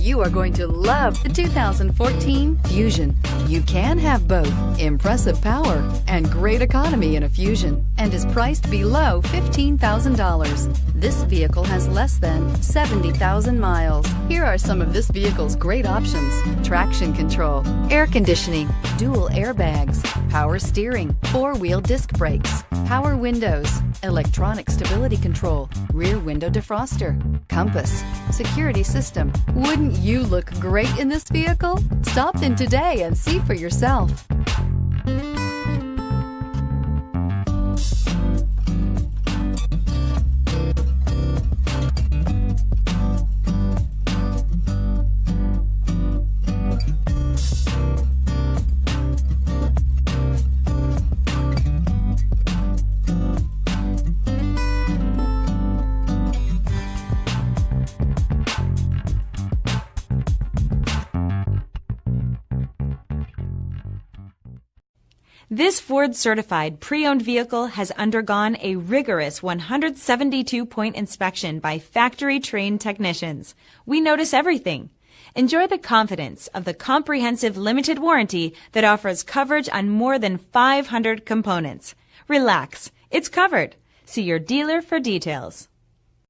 You are going to love the 2014 Fusion. You can have both impressive power and great economy in a Fusion and is priced below $15,000. This vehicle has less than 70,000 miles. Here are some of this vehicle's great options: traction control, air conditioning, dual airbags, power steering, four-wheel disc brakes, power windows, electronic stability control, rear window defroster, compass, security system. Wouldn't you look great in this vehicle? Stop in today and see for yourself. This Ford-certified pre-owned vehicle has undergone a rigorous 172-point inspection by factory-trained technicians. We notice everything. Enjoy the confidence of the comprehensive limited warranty that offers coverage on more than 500 components. Relax, it's covered. See your dealer for details.